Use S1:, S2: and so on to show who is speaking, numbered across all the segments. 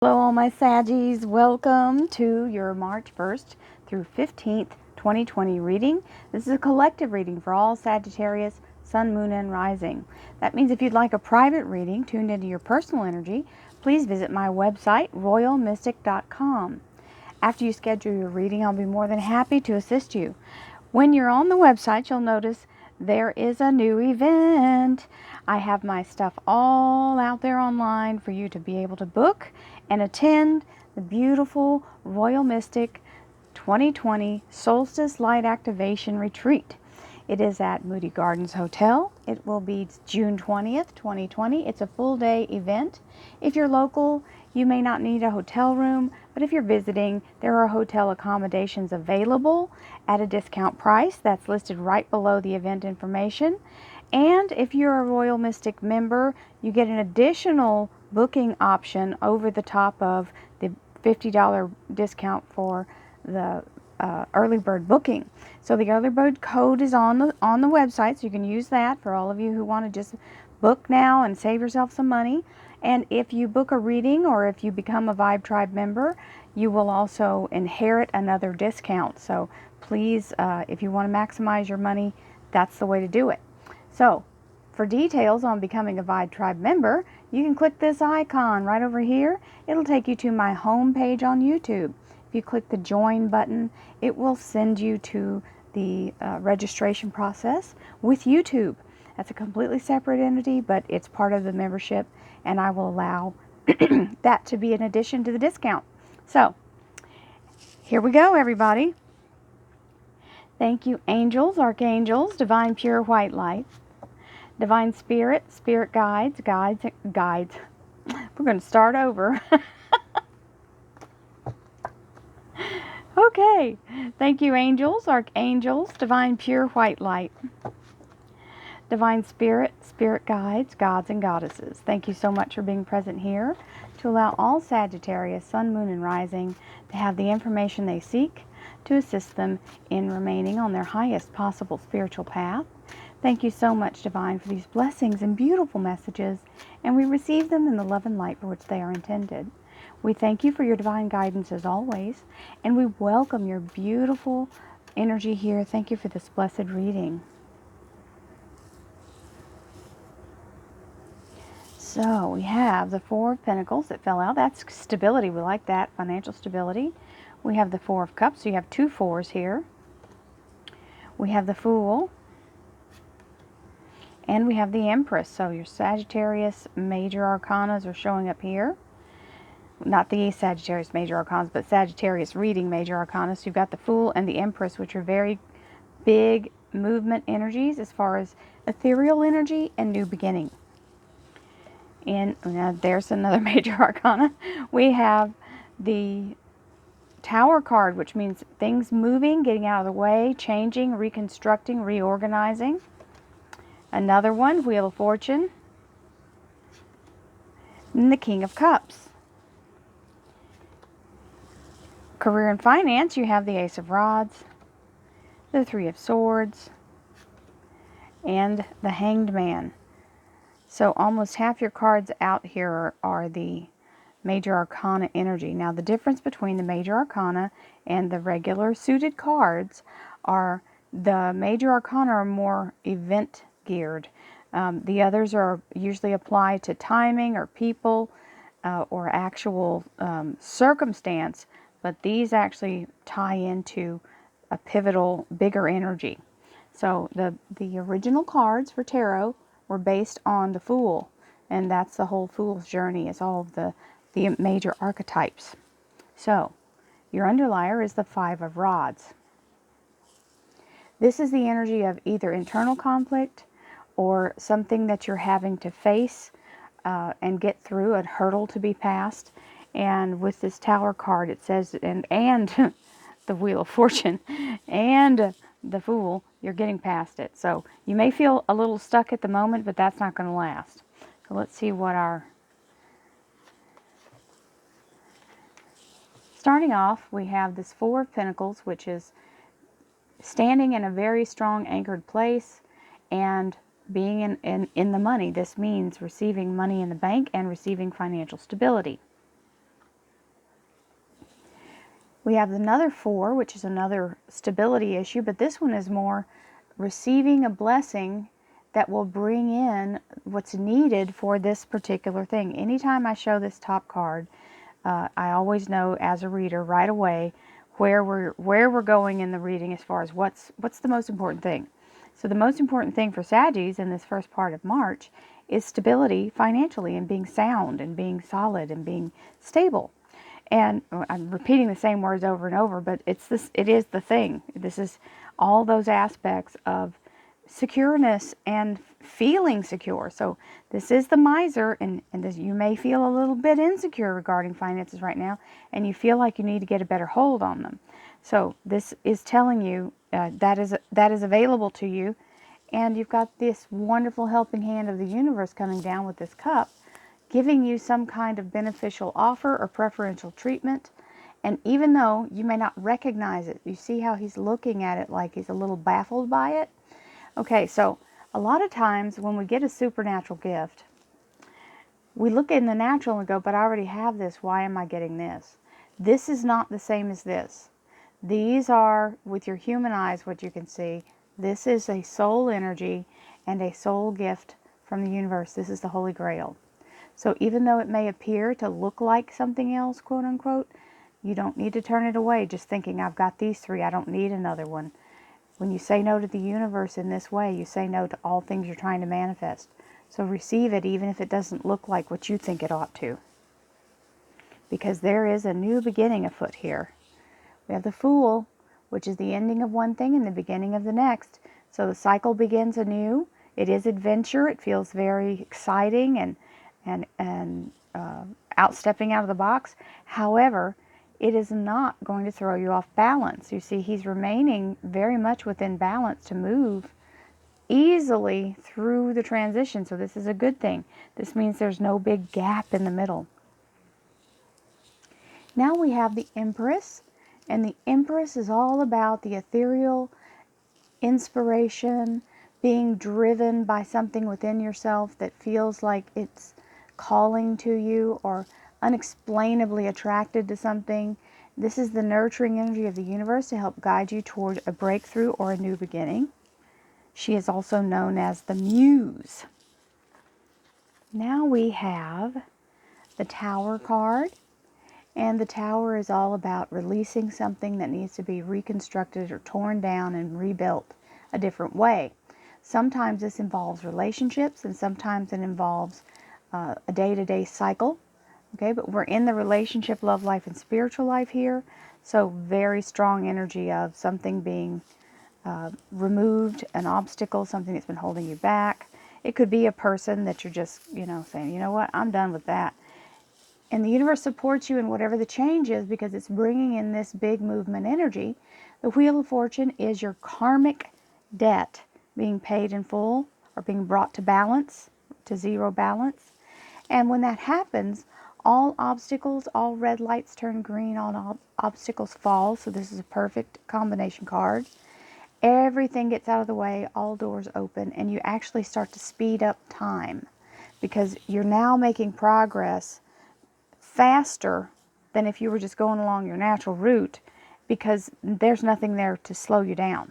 S1: Hello all my Saggies, welcome to your March 1st through 15th, 2020 reading. This is a collective reading for all Sagittarius, Sun, Moon, and Rising. That means if you'd like a private reading tuned into your personal energy, please visit my website, royalmystic.com. After you schedule your reading, I'll be more than happy to assist you. When you're on the website, you'll notice there is a new event. I have my stuff all out there online for you to be able to book and attend the beautiful Royal Mystic 2020 Solstice Light Activation Retreat. It is at Moody Gardens Hotel. It will be June 20th, 2020. It's a full day event. If you're local, you may not need a hotel room, but if you're visiting, there are hotel accommodations available at a discount price that's listed right below the event information. And if you're a Royal Mystic member, you get an additional booking option over the top of the $50 discount for the early bird booking. So the early bird code is on the website, so you can use that for all of you who want to just book now and save yourself some money. And if you book a reading or if you become a Vibe Tribe member, you will also inherit another discount. So please, if you want to maximize your money, that's the way to do it. So for details on becoming a Vibe Tribe member, you can click this icon right over here. It'll take you to my home page on YouTube. If you click the join button, it will send you to the registration process with YouTube. That's a completely separate entity, but it's part of the membership, and I will allow that to be an addition to the discount. So here we go, everybody. Thank you, angels, archangels, divine pure white light, divine spirit, spirit guides. We're going to start over. Okay. Thank you, angels, archangels, divine pure white light, divine spirit, spirit guides, gods and goddesses. Thank you so much for being present here to allow all Sagittarius, Sun, Moon, and Rising to have the information they seek to assist them in remaining on their highest possible spiritual path. Thank you so much, Divine, for these blessings and beautiful messages, and we receive them in the love and light for which they are intended. We thank you for your divine guidance as always, and we welcome your beautiful energy here. Thank you for this blessed reading. So we have the Four of Pentacles that fell out. That's stability. We like that, financial stability. We have the Four of Cups. So you have two fours here. We have the Fool. And we have the Empress. So your Sagittarius major arcanas are showing up here. Not the Sagittarius major arcanas, but Sagittarius reading major arcanas. So you've got the Fool and the Empress, which are very big movement energies as far as ethereal energy and new beginning. And now there's another major arcana. We have the Tower card, which means things moving, getting out of the way, changing, reconstructing, reorganizing. Another one, Wheel of Fortune. And the King of Cups. Career and finance, you have the Ace of Rods, the Three of Swords, and the Hanged Man. So almost half your cards out here are the major arcana energy. Now the difference between the major arcana and the regular suited cards are the major arcana are more event geared. The others are usually applied to timing or people or actual circumstance, but these actually tie into a pivotal, bigger energy. So the original cards for tarot were based on the Fool, and that's the whole Fool's journey, is all of the major archetypes. So your underlier is the Five of Rods. This is the energy of either internal conflict or something that you're having to face and get through, a hurdle to be passed. And with this Tower card, it says, and the Wheel of Fortune and the Fool, you're getting past it. So you may feel a little stuck at the moment, but that's not going to last. So let's see what our... Starting off, we have this Four of Pentacles, which is standing in a very strong anchored place and being in the money. This means receiving money in the bank and receiving financial stability. We have another 4, which is another stability issue, but this one is more receiving a blessing that will bring in what's needed for this particular thing. Anytime I show this top card, I always know as a reader right away where we're going in the reading as far as what's the most important thing. So the most important thing for Saggies in this first part of March is stability financially, and being sound and being solid and being stable. And I'm repeating the same words over and over, but it is the thing. This is all those aspects of secureness and feeling secure. So this is the miser, and this, you may feel a little bit insecure regarding finances right now, and you feel like you need to get a better hold on them. So this is telling you that is available to you, and you've got this wonderful helping hand of the universe coming down with this cup, giving you some kind of beneficial offer or preferential treatment. And even though you may not recognize it, you see how he's looking at it like he's a little baffled by it? Okay, so a lot of times when we get a supernatural gift, we look in the natural and go, but I already have this, why am I getting this? This is not the same as this. These are, with your human eyes, what you can see. This is a soul energy and a soul gift from the universe. This is the Holy Grail. So even though it may appear to look like something else, quote unquote, you don't need to turn it away just thinking, I've got these 3, I don't need another one. When you say no to the universe in this way, you say no to all things you're trying to manifest. So receive it even if it doesn't look like what you think it ought to. Because there is a new beginning afoot here. We have the Fool, which is the ending of one thing and the beginning of the next. So the cycle begins anew. It is adventure. It feels very exciting and outstepping out of the box. However, it is not going to throw you off balance. You see, he's remaining very much within balance to move easily through the transition. So this is a good thing. This means there's no big gap in the middle. Now we have the Empress, and the Empress is all about the ethereal inspiration, being driven by something within yourself that feels like it's calling to you, or unexplainably attracted to something. This is the nurturing energy of the universe to help guide you toward a breakthrough or a new beginning. She is also known as the Muse. Now we have the Tower card, and the Tower is all about releasing something that needs to be reconstructed or torn down and rebuilt a different way. Sometimes this involves relationships, and sometimes it involves a day-to-day cycle. Okay, but we're in the relationship, love life, and spiritual life here. So very strong energy of something being removed, an obstacle, something that's been holding you back. It could be a person that you're just, saying, you know what, I'm done with that. And the universe supports you in whatever the change is, because it's bringing in this big movement energy. The Wheel of Fortune is your karmic debt being paid in full, or being brought to balance, to zero balance. And when that happens, all obstacles, all red lights turn green, all obstacles fall. So this is a perfect combination card. Everything gets out of the way, all doors open, and you actually start to speed up time, because you're now making progress faster than if you were just going along your natural route, because there's nothing there to slow you down.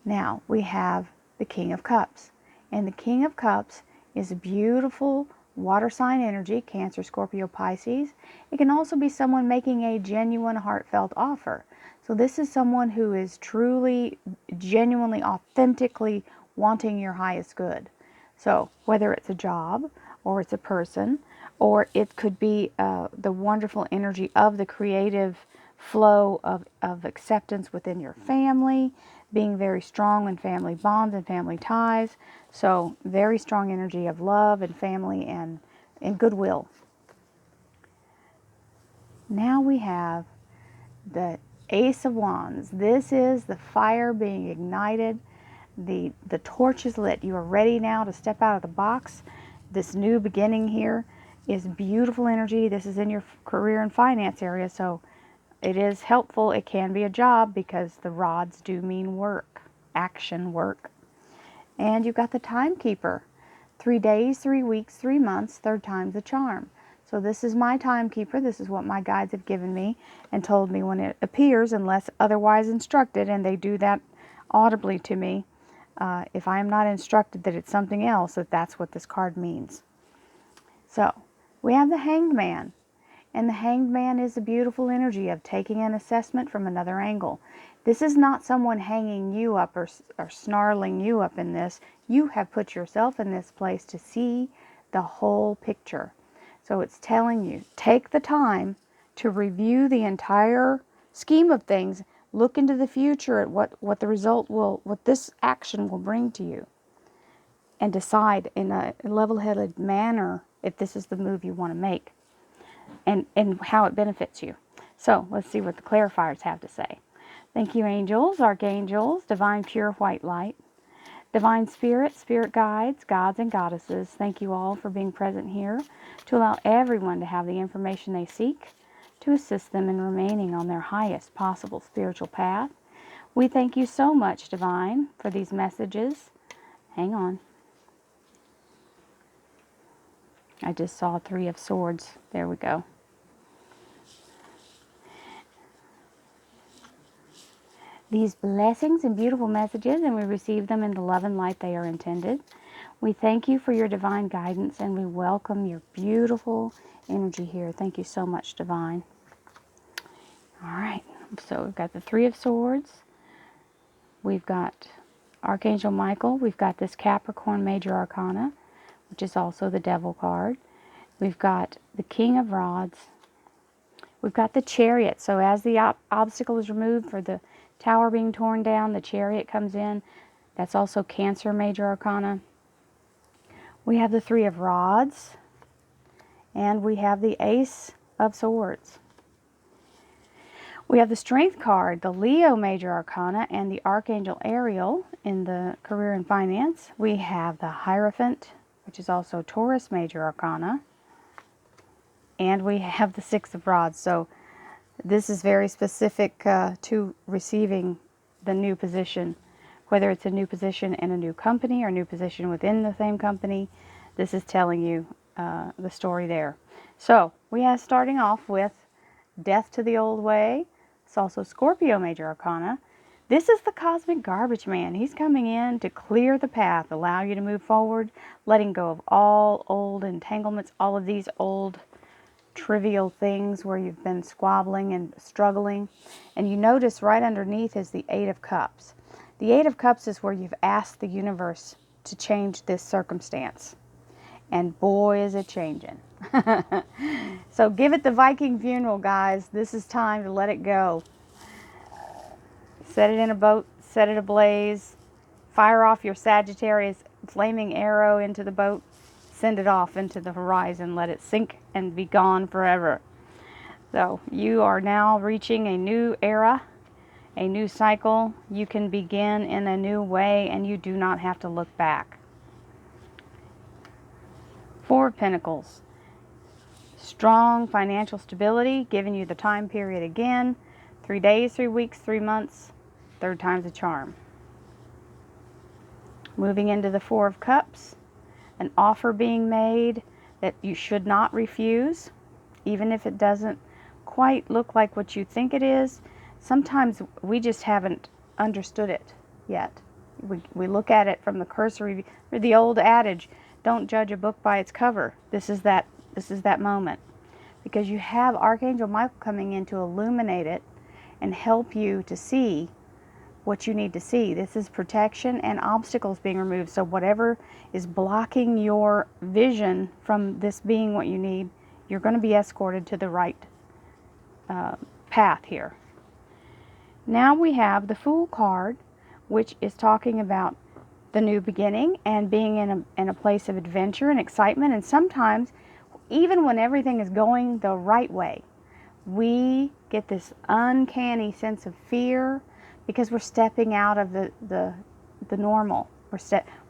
S1: Now we have the King of Cups, and the King of Cups is a beautiful water sign energy, Cancer, Scorpio, Pisces. It can also be someone making a genuine, heartfelt offer. So this is someone who is truly, genuinely, authentically wanting your highest good. So whether it's a job, or it's a person, or it could be the wonderful energy of the creative flow of acceptance within your family, being very strong in family bonds and family ties. So very strong energy of love and family and goodwill. Now we have the Ace of Wands. This is the fire being ignited. The torch is lit. You are ready now to step out of the box. This new beginning here is beautiful energy. This is in your career and finance area, so it is helpful. It can be a job, because the rods do mean work, action work. And you've got the Timekeeper. 3 days, 3 weeks, 3 months, third time's the charm. So this is my timekeeper. This is what my guides have given me and told me when it appears, unless otherwise instructed, and they do that audibly to me. If I am not instructed that it's something else, that's what this card means. So we have the Hanged Man. And the Hanged Man is a beautiful energy of taking an assessment from another angle. This is not someone hanging you up or snarling you up in this. You have put yourself in this place to see the whole picture. So it's telling you, take the time to review the entire scheme of things. Look into the future at what the result will, what this action will bring to you. And decide in a level-headed manner if this is the move you want to make. And how it benefits you. So let's see what the clarifiers have to say. Thank you, angels, archangels, divine pure white light, divine spirit, spirit guides, gods and goddesses. Thank you all for being present here to allow everyone to have the information they seek to assist them in remaining on their highest possible spiritual path. We thank you so much, divine, for these messages. Hang on. I just saw 3 of Swords. There we go. These blessings and beautiful messages, and we receive them in the love and light they are intended. We thank you for your divine guidance, and we welcome your beautiful energy here. Thank you so much, divine. All right, so we've got the 3 of Swords. We've got Archangel Michael. We've got this Capricorn Major Arcana, which is also the Devil card. We've got the King of Rods. We've got the Chariot. So as the obstacle is removed for the Tower being torn down, the Chariot comes in. That's also Cancer Major Arcana. We have the 3 of Rods. And we have the Ace of Swords. We have the Strength card, the Leo Major Arcana, and the Archangel Ariel in the Career and Finance. We have the Hierophant, which is also Taurus Major Arcana. And we have the 6 of Rods. So this is very specific to receiving the new position. Whether it's a new position in a new company or a new position within the same company, this is telling you the story there. So we have starting off with Death to the Old Way. It's also Scorpio Major Arcana. This is the Cosmic Garbage Man. He's coming in to clear the path, allow you to move forward, letting go of all old entanglements, all of these old trivial things where you've been squabbling and struggling. And you notice right underneath is the 8 of Cups. The 8 of Cups is where you've asked the universe to change this circumstance. And boy, is it changing. So give it the Viking funeral, guys. This is time to let it go. Set it in a boat, set it ablaze, fire off your Sagittarius flaming arrow into the boat, send it off into the horizon, let it sink and be gone forever. So you are now reaching a new era, a new cycle. You can begin in a new way and you do not have to look back. 4 of Pentacles. Strong financial stability, giving you the time period again. 3 days, 3 weeks, 3 months. 3rd time's a charm. Moving into the 4 of Cups. An offer being made that you should not refuse, even if it doesn't quite look like what you think it is. Sometimes we just haven't understood it yet. We look at it from the cursory, or the old adage, don't judge a book by its cover. This is that moment. Because you have Archangel Michael coming in to illuminate it and help you to see what you need to see. This is protection and obstacles being removed. So whatever is blocking your vision from this being what you need, you're going to be escorted to the right path here. Now we have the Fool card, which is talking about the new beginning and being in a place of adventure and excitement. And sometimes, even when everything is going the right way, we get this uncanny sense of fear because we're stepping out of the normal. We're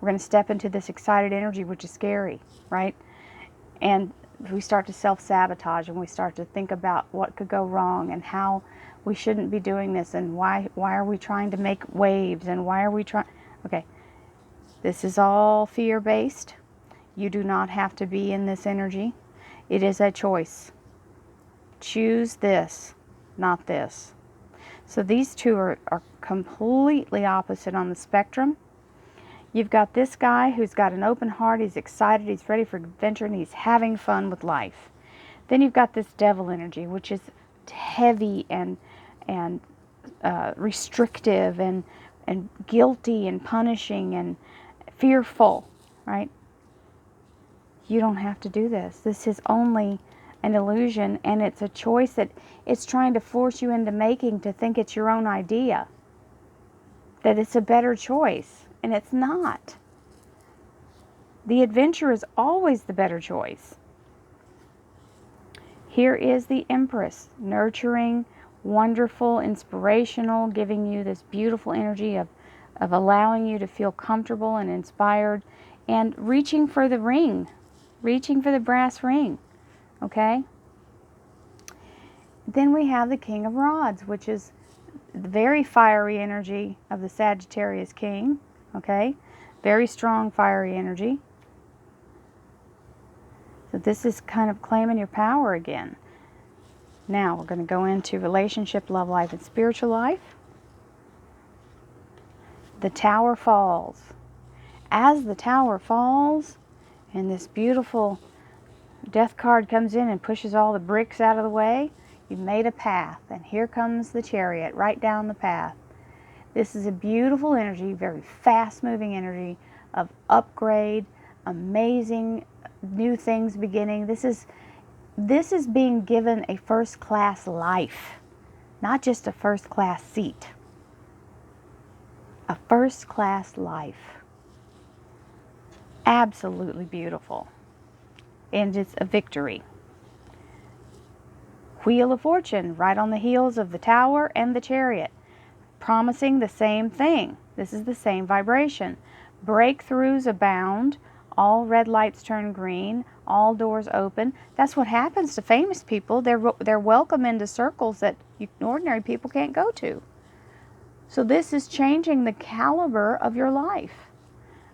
S1: going to step into this excited energy, which is scary, right? And we start to self-sabotage and we start to think about what could go wrong and how we shouldn't be doing this and why are we trying to make waves and why are we trying... Okay, this is all fear-based. You do not have to be in this energy. It is a choice. Choose this, not this. So these two are completely opposite on the spectrum. You've got this guy who's got an open heart, he's excited, he's ready for adventure, and he's having fun with life. Then you've got this devil energy, which is heavy and restrictive and guilty and punishing and fearful, right? You don't have to do this. This is only an illusion, and it's a choice that it's trying to force you into making, to think it's your own idea, that it's a better choice, and it's not. The adventure is always the better choice. Here is the Empress, nurturing, wonderful, inspirational, giving you this beautiful energy of allowing you to feel comfortable and inspired, and reaching for the ring, reaching for the brass ring, okay? Then we have the King of Rods, which is the very fiery energy of the Sagittarius King, okay? Very strong, fiery energy. So this is kind of claiming your power again. Now we're going to go into relationship, love life, and spiritual life. The Tower falls. As the Tower falls, and this beautiful Death card comes in and pushes all the bricks out of the way, you've made a path, and here comes the Chariot right down the path. This is a beautiful energy, very fast-moving energy of upgrade, amazing new things beginning. This is being given a first-class life, not just a first-class seat. A first-class life. Absolutely beautiful. And it's a victory. Wheel of Fortune, right on the heels of the Tower and the Chariot, promising the same thing. This is the same vibration. Breakthroughs abound. All red lights turn green. All doors open. That's what happens to famous people. They're welcome into circles that ordinary people can't go to. So this is changing the caliber of your life.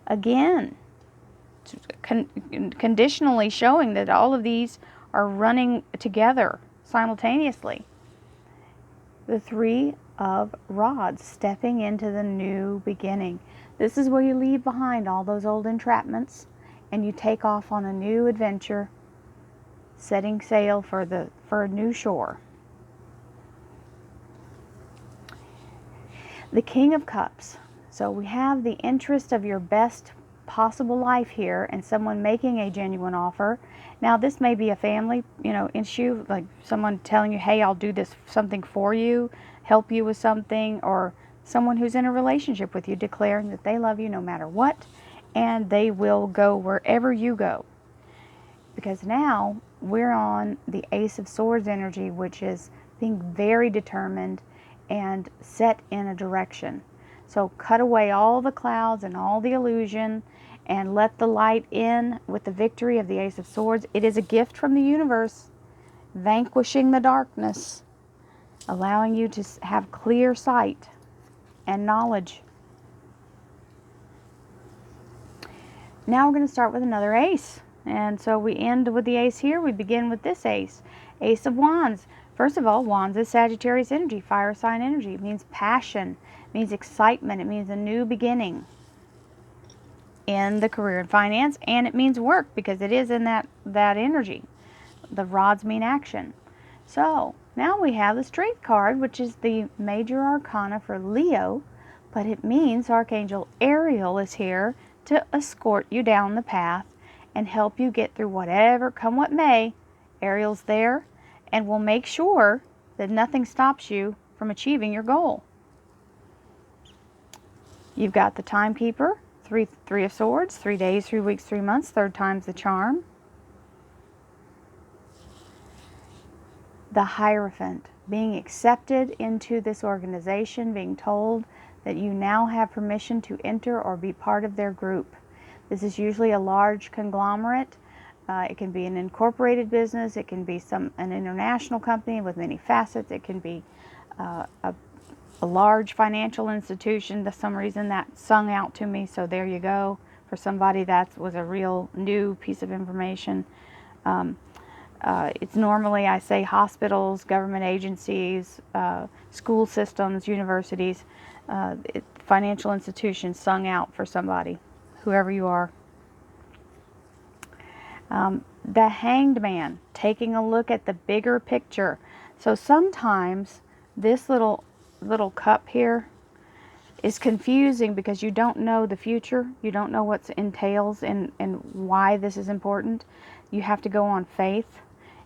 S1: Again, conditionally showing that all of these are running together simultaneously. The Three of Rods, stepping into the new beginning. This is where you leave behind all those old entrapments and you take off on a new adventure, setting sail for a new shore. The King of Cups. So we have the interest of your best possible life here and someone making a genuine offer. Now this may be a family, issue, like someone telling you, hey, I'll do this something for you, help you with something, or someone who's in a relationship with you declaring that they love you no matter what, and they will go wherever you go. Because now we're on the Ace of Swords energy, which is being very determined and set in a direction. So cut away all the clouds and all the illusion and let the light in with the victory of the Ace of Swords. It is a gift from the universe, vanquishing the darkness, allowing you to have clear sight and knowledge. Now we're going to start with another ace. And so we end with the ace here. We begin with this ace. Ace of Wands. First of all, Wands is Sagittarius energy, fire sign energy. It means passion. It means excitement. It means a new beginning in the career and finance. And it means work because it is in that energy. The rods mean action. So now we have the Strength card, which is the major arcana for Leo. But it means Archangel Ariel is here to escort you down the path and help you get through whatever, come what may. Ariel's there and will make sure that nothing stops you from achieving your goal. You've got the Timekeeper, Three of Swords, 3 days, 3 weeks, 3 months, third time's the charm. The Hierophant, being accepted into this organization, being told that you now have permission to enter or be part of their group. This is usually a large conglomerate. It can be an incorporated business. It can be an international company with many facets. It can be a large financial institution. For some reason that sung out to me, so there you go. For somebody, that was a real new piece of information. It's normally, I say, hospitals, government agencies, school systems, universities, financial institutions sung out for somebody, whoever you are. The Hanged Man, taking a look at the bigger picture. So sometimes this little cup here is confusing because you don't know the future. You don't know what entails and why this is important. You have to go on faith,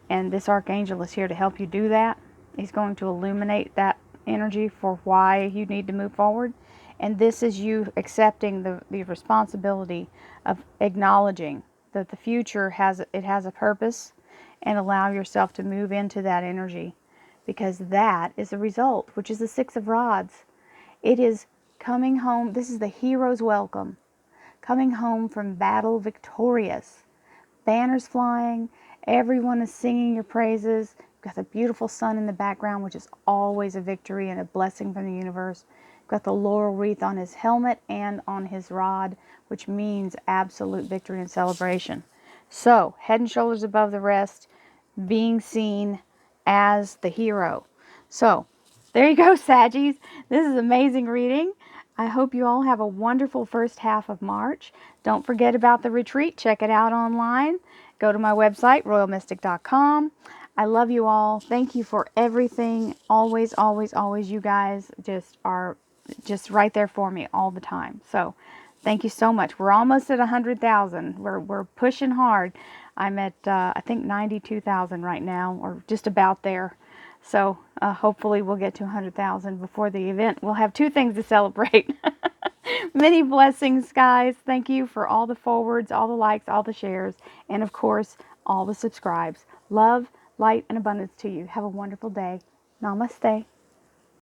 S1: and this archangel is here to help you do that. He's going to illuminate that energy for why you need to move forward. And this is you accepting the responsibility of acknowledging that the future has a purpose, and allow yourself to move into that energy, because that is the result, which is the Six of Rods. It is coming home. This is the hero's welcome. Coming home from battle victorious. Banners flying. Everyone is singing your praises. You've got the beautiful sun in the background, which is always a victory and a blessing from the universe. You've got the laurel wreath on his helmet and on his rod, which means absolute victory and celebration. So, head and shoulders above the rest, being seen as the hero. So, there you go, Saggies. This is amazing reading. I hope you all have a wonderful first half of March. Don't forget about the retreat. Check it out online. Go to my website, royalmystic.com. I love you all. Thank you for everything. Always, always, always. You guys just are just right there for me all the time. So thank you so much. We're almost at 100,000. We're pushing hard. I'm at, I think, 92,000 right now, or just about there. So hopefully we'll get to 100,000 before the event. We'll have two things to celebrate. Many blessings, guys. Thank you for all the forwards, all the likes, all the shares, and of course, all the subscribes. Love, light, and abundance to you. Have a wonderful day. Namaste.